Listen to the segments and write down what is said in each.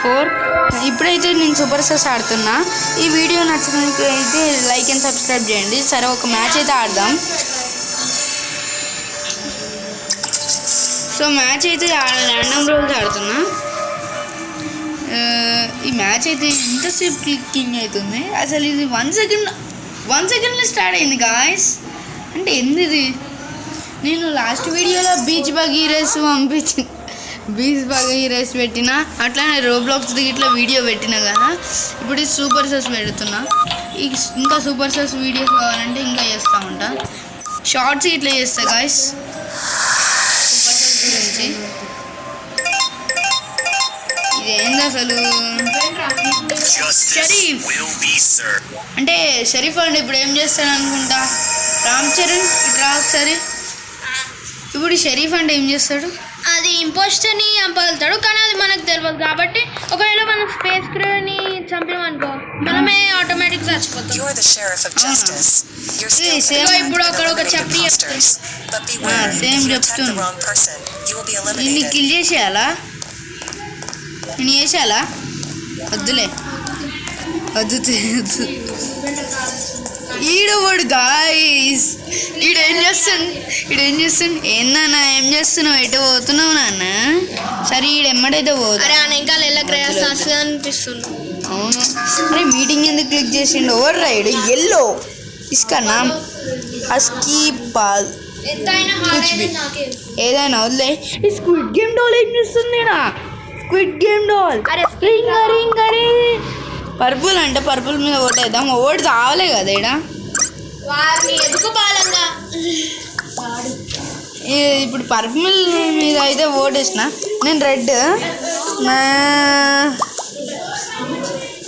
4. ఇప్పుడైతే నేను super stars ఆడుతున్నా. ఈ వీడియో నచ్చినట్లయితే లైక్ అండ్ సబ్స్క్రైబ్ చేయండి. సరే ఒక మ్యాచ్ అయితే ఆడదాం. సో మ్యాచ్ అయితే ర్యాండమ్ రోజు ఆడుతున్నా. ఈ మ్యాచ్ అయితే ఎంతసేపు క్లిక్కింగ్ అవుతుంది అసలు. ఇది 1 సెకండ్లో స్టార్ట్ అయింది గాయస్. అంటే ఇది నేను లాస్ట్ వీడియోలో బీచ్ బగీ రేస్ పెట్టిన, అట్లానే రోబ్లాక్స్ ఇట్లా వీడియో పెట్టిన కదా. ఇప్పుడు ఇది సూపర్ స్టార్స్ పెడుతున్నా. ఇంకా సూపర్ స్టార్స్ వీడియోస్ కావాలంటే ఇంకా చేస్తూ ఉంటా. షార్ట్స్ ఇట్లా చేస్తా గాయస్ సూపర్ స్టార్స్ గురించి. ఇదేంది అసలు షరీఫ్ అంటే షరీఫ్ అంటే ఇప్పుడు ఏం చేస్తాడు అనుకుంటా. రామ్ చరణ్ ఇట్లా ఒకసారి. ఇప్పుడు షరీఫ్ అంటే ఏం చేస్తాడు? అది ఇంపోస్టర్ని చంపగలుగుతాడు, కానీ అది మనకు తెలియదు. కాబట్టి ఒకవేళ మనం స్పేస్ క్రూని చంపామనుకో మనమే ఆటోమేటిక్ చచ్చిపోతాం. ఇప్పుడు అక్కడ ఒక చెప్పి సేమ్ చెప్తుంది. నిన్ను కిల్ చేసేయాలా? నేను చేసేయాలా? వద్దులే వద్దు. ఈడవాడు గాయస్. ఈడేం చేస్తాను ఏందన్నా ఏం చేస్తున్నావు? ఎటు పోతున్నావు నాన్న? సరే ఈడెమ్మడైతే పోదు. అరే ఇంకా అనిపిస్తుంది. అవును. అరే మీటింగ్ ఎందుకు క్లిక్ చేసిండు? ఓవర్ రైడ్ ఎల్లో ఇస్కన్నా అస్కీపాల్ ఏదైనా వదిలే. ఈ స్క్విడ్ గేమ్ డాల్ ఏం చేస్తుంది? Squid game doll. అరే పర్పుల్ అంటే పర్పుల్ మీద ఓటేద్దాం. ఓటు చావలే కదా ఈడ. ఇప్పుడు పర్పుల్ మీద అయితే ఓటేసిన నేను. రెడ్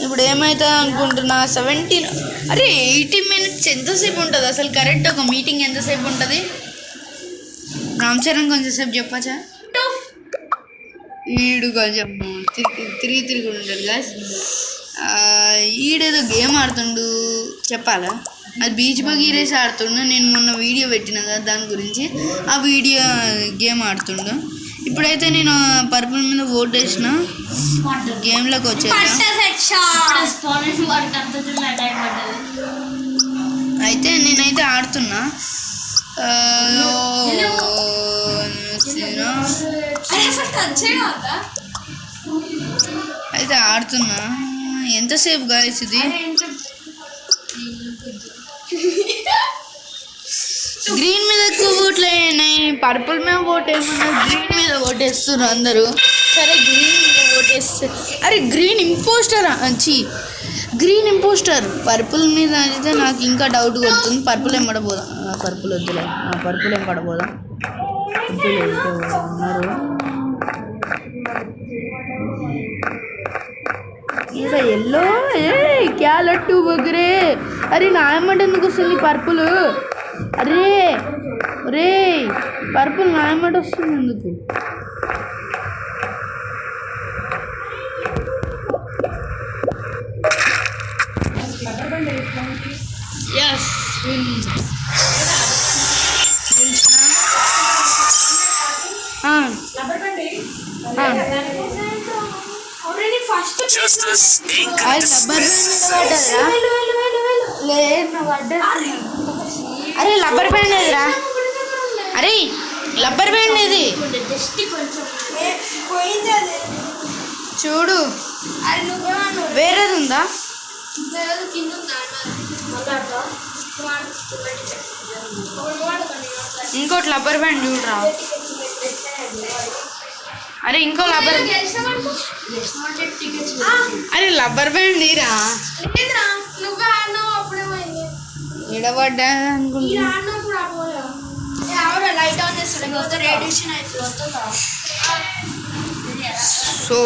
ఇప్పుడు ఏమవుతుంది అనుకుంటున్నా 17. అరే 80 minutes ఎంతసేపు ఉంటుంది అసలు? కరెక్ట్ ఒక మీటింగ్ ఎంతసేపు ఉంటుంది? రామ్ చరణ్ కొంచెంసేపు చెప్పచ్చా? ఈడు కొంచెం తిరిగి ఉంటాడు గాయస్. ఈడేదో గేమ్ ఆడుతుండు చెప్పాలా? అది బీచ్ బగీ రేస్ ఆడుతుండు. నేను మొన్న వీడియో పెట్టిన కదా దాని గురించి. ఆ వీడియో గేమ్ ఆడుతుండు. ఇప్పుడైతే నేను పర్పుల్ మీద ఓట్ వేసిన. గేమ్లోకి వచ్చేది అయితే నేనైతే ఆడుతున్నా. అయితే ఆడుతున్నా. ఎంతసేపు గాయస్ ఇది? గ్రీన్ మీద ఎక్కువ ఓట్లు అయినాయి. పర్పుల్ మీద ఓట్ ఏమన్నా గ్రీన్ మీద ఓటేస్తున్నారు అందరూ. సరే గ్రీన్ మీద ఓటేస్తే అరే గ్రీన్ ఇంపోస్టర్ పర్పుల్ మీద అయితే నాకు ఇంకా డౌట్ కొడుతుంది. పర్పుల్ ఏం పడబోదాం? పర్పుల్ వద్దులే. పర్పుల్ ఏం పడబోదాం ఉన్నారు. ఇంకా ఎల్లో క్యా లట్టు బొగ్గురే. అరే నా ఏమంటే ఎందుకు వస్తుంది పర్పుల్? అరే పర్పుల్ నా ఏమంటే వస్తుంది ఎందుకు? అరే రబ్బర్ బ్యాండ్ ఏదిరా? అరే రబ్బర్ బ్యాండ్ ఏది చూడు. వేరేది ఉందా? ఇంకోటి రబ్బర్ బ్యాండ్ చూడరా. అరే ఇంకో రబ్బర్ రబ్బర్ బ్యాండ్ ఇరా. ఎడబడ్డా అనుకుంటా. సో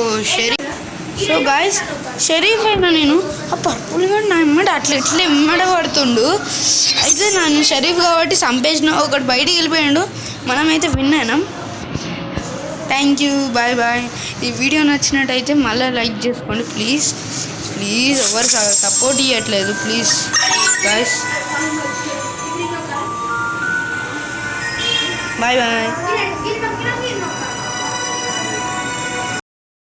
గాయస్ షరీఫ్ అయినా నేను ఆ పర్పుల్ కూడా నా ఎమ్మడ అట్లా ఎమ్మడ పడుతుండు. అయితే నన్ను షరీఫ్ కాబట్టి చంపేసిన. ఒకటి బయటికి వెళ్ళిపోయాడు. మనమైతే విన్ అయినాం. Thank you. బాయ్. ఈ వీడియో నచ్చినట్టయితే మళ్ళీ లైక్ చేసుకోండి ప్లీజ్. ఎవరు సపోర్ట్ ఇవ్వట్లేదు ప్లీజ్ గాయస్. బాయ్